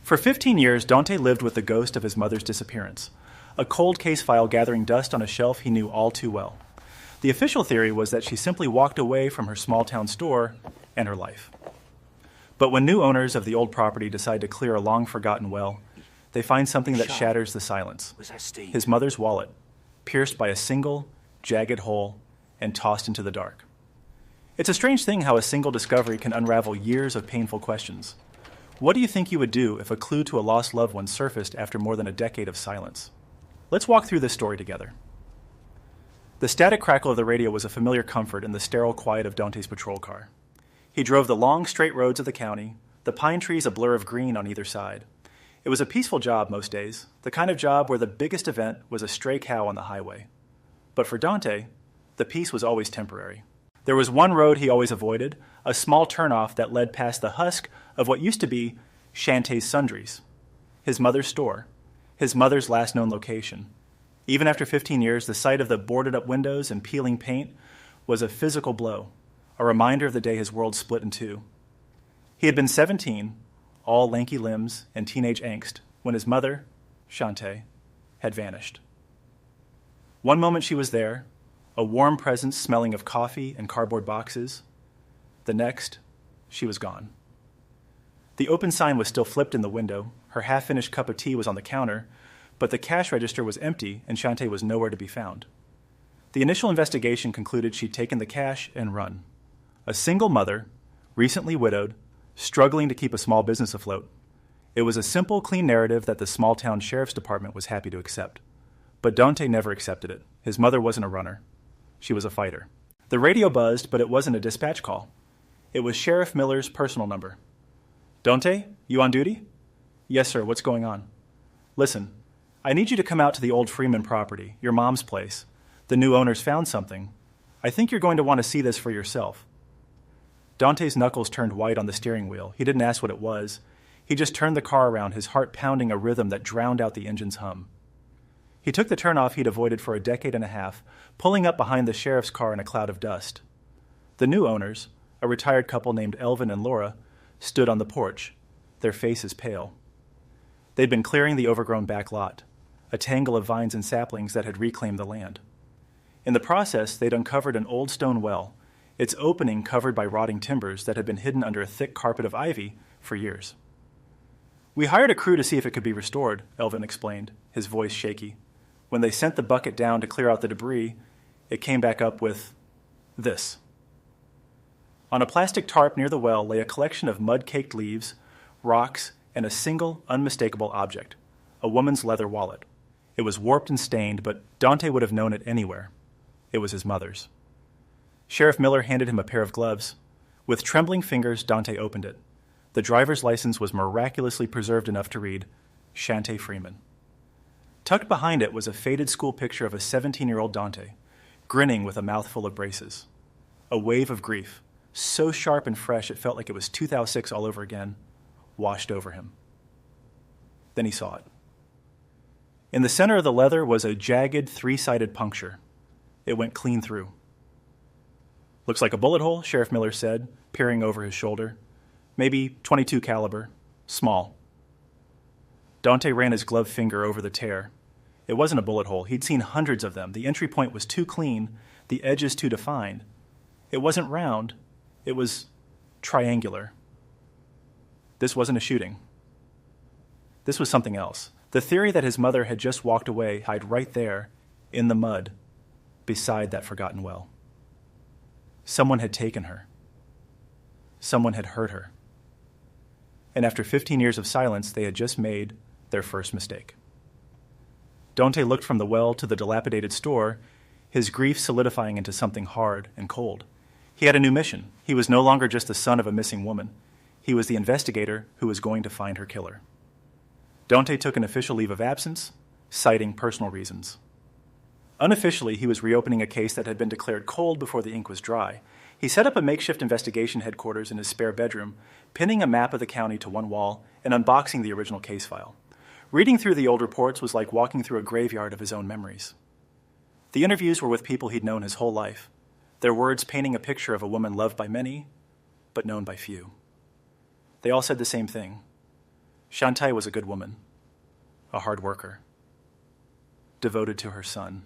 For 15 years, Donte lived with the ghost of his mother's disappearance, a cold case file gathering dust on a shelf he knew all too well. The official theory was that she simply walked away from her small-town store and her life. But when new owners of the old property decide to clear a long-forgotten well, they find something that shatters the silence. His mother's wallet, pierced by a single, jagged hole and tossed into the dark. It's a strange thing how a single discovery can unravel years of painful questions. What do you think you would do if a clue to a lost loved one surfaced after more than a decade of silence? Let's walk through this story together. The static crackle of the radio was a familiar comfort in the sterile quiet of Donte's patrol car. He drove the long, straight roads of the county, the pine trees a blur of green on either side. It was a peaceful job most days, the kind of job where the biggest event was a stray cow on the highway. But for Donte, the peace was always temporary. There was one road he always avoided, a small turnoff that led past the husk of what used to be Shantae's Sundries, his mother's store, his mother's last known location. Even after 15 years, the sight of the boarded-up windows and peeling paint was a physical blow, a reminder of the day his world split in two. He had been 17, all lanky limbs and teenage angst, when his mother, Shantae, had vanished. One moment she was there, a warm presence smelling of coffee and cardboard boxes. The next, she was gone. The open sign was still flipped in the window, her half-finished cup of tea was on the counter, but the cash register was empty and Shantae was nowhere to be found. The initial investigation concluded she'd taken the cash and run. A single mother, recently widowed, struggling to keep a small business afloat. It was a simple, clean narrative that the small-town sheriff's department was happy to accept. But Donte never accepted it. His mother wasn't a runner. She was a fighter. The radio buzzed, but it wasn't a dispatch call. It was Sheriff Miller's personal number. Donte, you on duty? Yes, sir. What's going on? Listen, I need you to come out to the old Freeman property, your mom's place. The new owners found something. I think you're going to want to see this for yourself. Donte's knuckles turned white on the steering wheel. He didn't ask what it was. He just turned the car around, his heart pounding a rhythm that drowned out the engine's hum. He took the turnoff he'd avoided for a decade and a half, pulling up behind the sheriff's car in a cloud of dust. The new owners, a retired couple named Elvin and Laura, stood on the porch, their faces pale. They'd been clearing the overgrown back lot, a tangle of vines and saplings that had reclaimed the land. In the process, they'd uncovered an old stone well, its opening covered by rotting timbers that had been hidden under a thick carpet of ivy for years. We hired a crew to see if it could be restored, Elvin explained, his voice shaky. When they sent the bucket down to clear out the debris, it came back up with this. On a plastic tarp near the well lay a collection of mud-caked leaves, rocks, and a single, unmistakable object, a woman's leather wallet. It was warped and stained, but Donte would have known it anywhere. It was his mother's. Sheriff Miller handed him a pair of gloves. With trembling fingers, Donte opened it. The driver's license was miraculously preserved enough to read, Shantae Freeman. Tucked behind it was a faded school picture of a 17-year-old Donte, grinning with a mouthful of braces. A wave of grief, so sharp and fresh it felt like it was 2006 all over again, washed over him. Then he saw it. In the center of the leather was a jagged, three-sided puncture. It went clean through. Looks like a bullet hole, Sheriff Miller said, peering over his shoulder. Maybe .22 caliber, small. Donte ran his gloved finger over the tear. It wasn't a bullet hole. He'd seen hundreds of them. The entry point was too clean, the edges too defined. It wasn't round. It was triangular. This wasn't a shooting. This was something else. The theory that his mother had just walked away hid right there, in the mud, beside that forgotten well. Someone had taken her. Someone had hurt her. And after 15 years of silence, they had just made their first mistake. Donte looked from the well to the dilapidated store, his grief solidifying into something hard and cold. He had a new mission. He was no longer just the son of a missing woman. He was the investigator who was going to find her killer. Donte took an official leave of absence, citing personal reasons. Unofficially, he was reopening a case that had been declared cold before the ink was dry. He set up a makeshift investigation headquarters in his spare bedroom, pinning a map of the county to one wall and unboxing the original case file. Reading through the old reports was like walking through a graveyard of his own memories. The interviews were with people he'd known his whole life, their words painting a picture of a woman loved by many, but known by few. They all said the same thing. Shantae was a good woman, a hard worker, devoted to her son.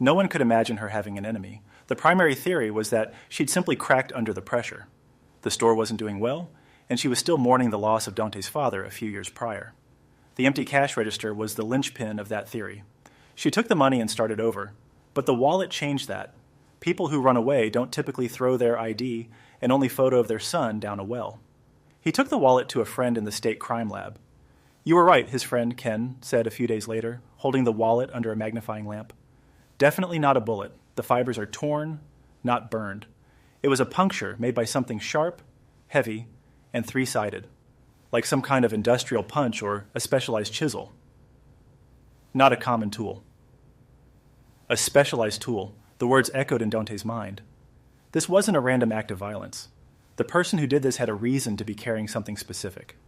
No one could imagine her having an enemy. The primary theory was that she'd simply cracked under the pressure. The store wasn't doing well, and she was still mourning the loss of Donte's father a few years prior. The empty cash register was the linchpin of that theory. She took the money and started over, but the wallet changed that. People who run away don't typically throw their ID and only photo of their son down a well. He took the wallet to a friend in the state crime lab. "You were right," his friend Ken said a few days later, holding the wallet under a magnifying lamp. "Definitely not a bullet. The fibers are torn, not burned. It was a puncture made by something sharp, heavy, and three-sided, like some kind of industrial punch or a specialized chisel. Not a common tool." A specialized tool. The words echoed in Donte's mind. This wasn't a random act of violence. The person who did this had a reason to be carrying something specific.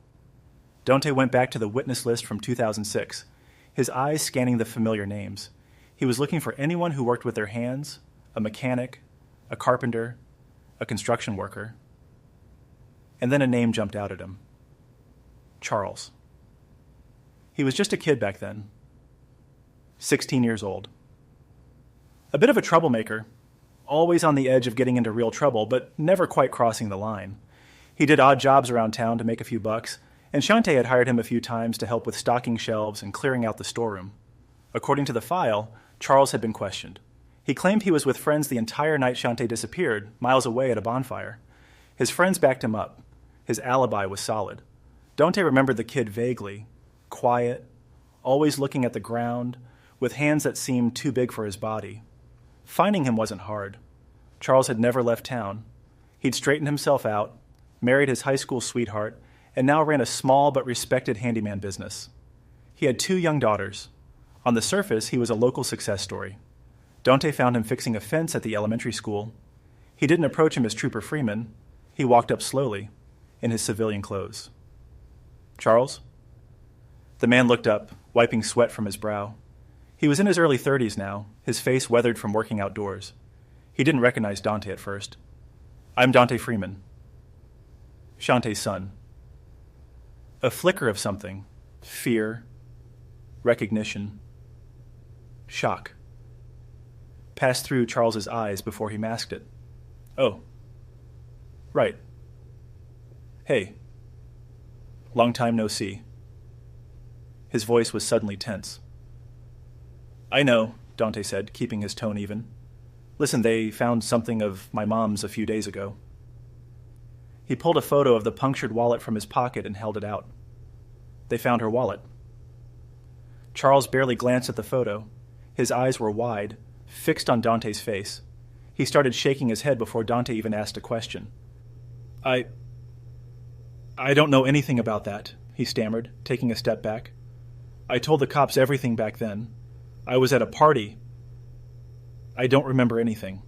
Donte went back to the witness list from 2006, his eyes scanning the familiar names. He was looking for anyone who worked with their hands, a mechanic, a carpenter, a construction worker. And then a name jumped out at him. Charles. He was just a kid back then, 16 years old. A bit of a troublemaker, always on the edge of getting into real trouble, but never quite crossing the line. He did odd jobs around town to make a few bucks, and Shantae had hired him a few times to help with stocking shelves and clearing out the storeroom. According to the file, Charles had been questioned. He claimed he was with friends the entire night Shantae disappeared, miles away at a bonfire. His friends backed him up. His alibi was solid. Donte remembered the kid vaguely, quiet, always looking at the ground, with hands that seemed too big for his body. Finding him wasn't hard. Charles had never left town. He'd straightened himself out, married his high school sweetheart, and now ran a small but respected handyman business. He had 2 young daughters. On the surface, he was a local success story. Donte found him fixing a fence at the elementary school. He didn't approach him as Trooper Freeman. He walked up slowly, in his civilian clothes. "Charles?" The man looked up, wiping sweat from his brow. He was in his early 30s now, his face weathered from working outdoors. He didn't recognize Donte at first. "I'm Shantae Freeman. Shantae's son." A flicker of something, fear, recognition, shock, passed through Charles's eyes before he masked it. "Oh, right. Hey, long time no see." His voice was suddenly tense. "I know," Donte said, keeping his tone even. "Listen, they found something of my mom's a few days ago." He pulled a photo of the punctured wallet from his pocket and held it out. "They found her wallet." Charles barely glanced at the photo. His eyes were wide, fixed on Donte's face. He started shaking his head before Donte even asked a question. I don't know anything about that," he stammered, taking a step back. "I told the cops everything back then. I was at a party. I don't remember anything."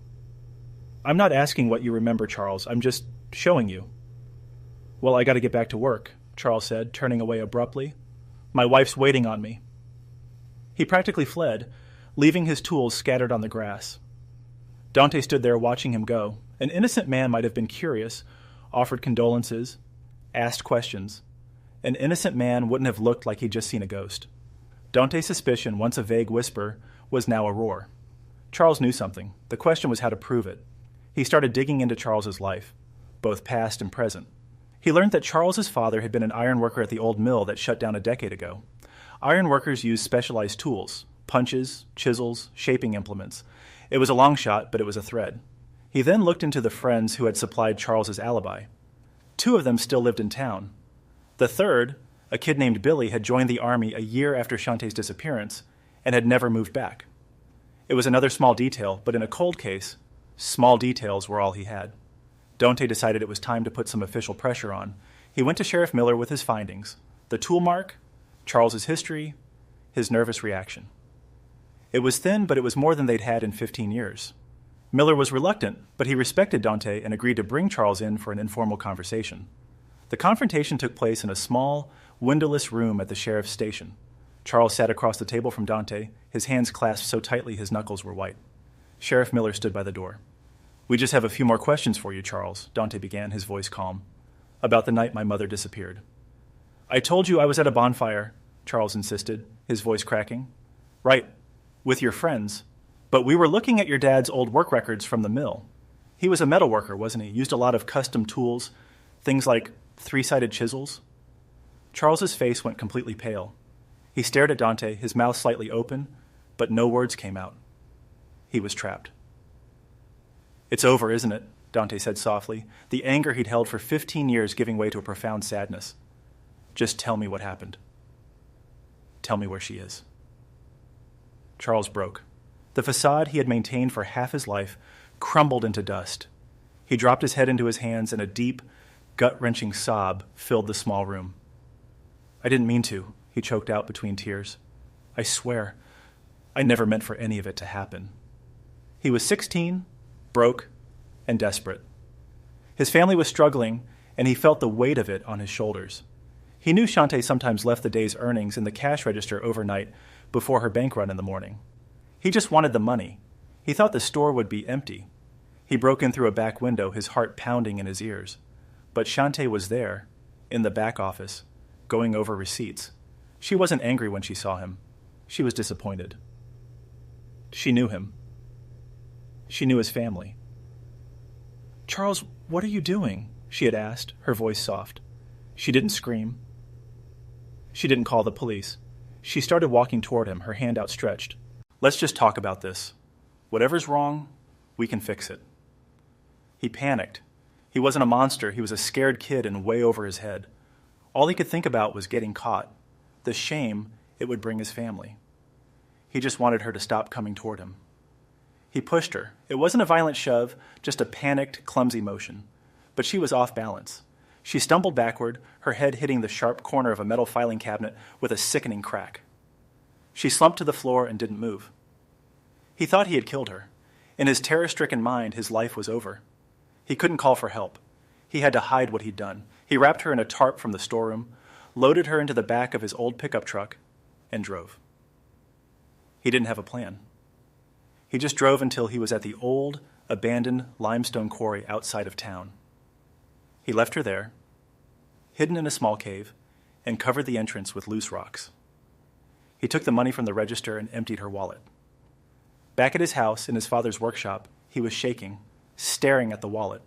"I'm not asking what you remember, Charles. I'm just showing you." "Well, I gotta get back to work," Charles said, turning away abruptly. "My wife's waiting on me." He practically fled, leaving his tools scattered on the grass. Donte stood there watching him go. An innocent man might have been curious, offered condolences, asked questions. An innocent man wouldn't have looked like he'd just seen a ghost. Donte's suspicion, once a vague whisper, was now a roar. Charles knew something. The question was how to prove it. He started digging into Charles's life, both past and present. He learned that Charles's father had been an iron worker at the old mill that shut down a decade ago. Iron workers used specialized tools, punches, chisels, shaping implements. It was a long shot, but it was a thread. He then looked into the friends who had supplied Charles's alibi. 2 of them still lived in town. The third, a kid named Billy, had joined the Army a year after Shantae's disappearance and had never moved back. It was another small detail, but in a cold case, small details were all he had. Donte decided it was time to put some official pressure on. He went to Sheriff Miller with his findings, the tool mark, Charles's history, his nervous reaction. It was thin, but it was more than they'd had in 15 years. Miller was reluctant, but he respected Donte and agreed to bring Charles in for an informal conversation. The confrontation took place in a small, windowless room at the sheriff's station. Charles sat across the table from Donte, his hands clasped so tightly his knuckles were white. Sheriff Miller stood by the door. "We just have a few more questions for you, Charles," Donte began, his voice calm. "About the night my mother disappeared." I told you I was at a bonfire, Charles insisted, his voice cracking. Right, with your friends. But we were looking at your dad's old work records from the mill. He was a metal worker, wasn't he? Used a lot of custom tools, things like three-sided chisels. Charles's face went completely pale. He stared at Donte, his mouth slightly open, but no words came out. He was trapped. It's over, isn't it? Donte said softly, the anger he'd held for 15 years giving way to a profound sadness. Just tell me what happened. Tell me where she is. Charles broke. The facade he had maintained for half his life crumbled into dust. He dropped his head into his hands, and a deep, gut-wrenching sob filled the small room. I didn't mean to, he choked out between tears. I swear, I never meant for any of it to happen. He was 16, broke, and desperate. His family was struggling, and he felt the weight of it on his shoulders. He knew Shantae sometimes left the day's earnings in the cash register overnight before her bank run in the morning. He just wanted the money. He thought the store would be empty. He broke in through a back window, his heart pounding in his ears. But Shantae was there, in the back office, going over receipts. She wasn't angry when she saw him. She was disappointed. She knew him. She knew his family. Charles, what are you doing? She had asked, her voice soft. She didn't scream. She didn't call the police. She started walking toward him, her hand outstretched. Let's just talk about this. Whatever's wrong, we can fix it. He panicked. He wasn't a monster. He was a scared kid and way over his head. All he could think about was getting caught, the shame it would bring his family. He just wanted her to stop coming toward him. He pushed her. It wasn't a violent shove, just a panicked, clumsy motion. But she was off balance. She stumbled backward, her head hitting the sharp corner of a metal filing cabinet with a sickening crack. She slumped to the floor and didn't move. He thought he had killed her. In his terror-stricken mind, his life was over. He couldn't call for help. He had to hide what he'd done. He wrapped her in a tarp from the storeroom, loaded her into the back of his old pickup truck, and drove. He didn't have a plan. He just drove until he was at the old, abandoned limestone quarry outside of town. He left her there, hidden in a small cave, and covered the entrance with loose rocks. He took the money from the register and emptied her wallet. Back at his house in his father's workshop, he was shaking, staring at the wallet.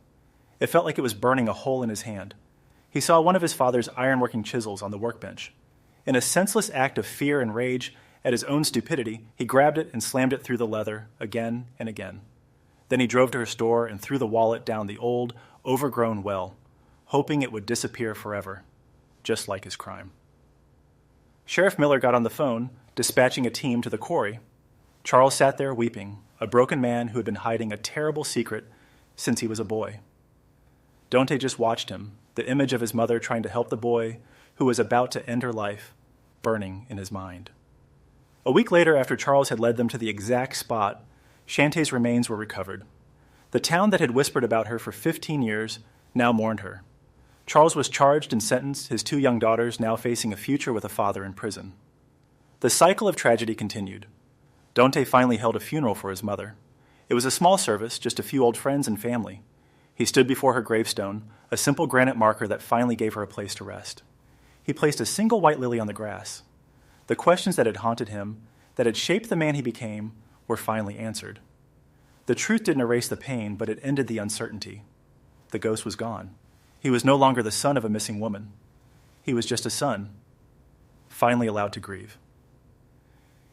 It felt like it was burning a hole in his hand. He saw one of his father's ironworking chisels on the workbench. In a senseless act of fear and rage at his own stupidity, he grabbed it and slammed it through the leather again and again. Then he drove to her store and threw the wallet down the old, overgrown well, hoping it would disappear forever, just like his crime. Sheriff Miller got on the phone, dispatching a team to the quarry. Charles sat there weeping, a broken man who had been hiding a terrible secret since he was a boy. Donte just watched him, the image of his mother trying to help the boy who was about to end her life, burning in his mind. A week later, after Charles had led them to the exact spot, Shantae's remains were recovered. The town that had whispered about her for 15 years now mourned her. Charles was charged and sentenced, his 2 young daughters now facing a future with a father in prison. The cycle of tragedy continued. Donte finally held a funeral for his mother. It was a small service, just a few old friends and family. He stood before her gravestone, a simple granite marker that finally gave her a place to rest. He placed a single white lily on the grass. The questions that had haunted him, that had shaped the man he became, were finally answered. The truth didn't erase the pain, but it ended the uncertainty. The ghost was gone. He was no longer the son of a missing woman. He was just a son, finally allowed to grieve.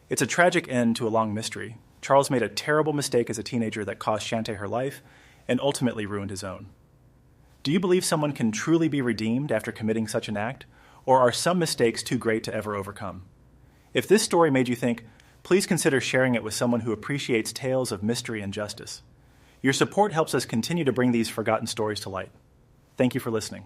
It's a tragic end to a long mystery. Charles made a terrible mistake as a teenager that cost Shantae her life and ultimately ruined his own. Do you believe someone can truly be redeemed after committing such an act, or are some mistakes too great to ever overcome? If this story made you think, please consider sharing it with someone who appreciates tales of mystery and justice. Your support helps us continue to bring these forgotten stories to light. Thank you for listening.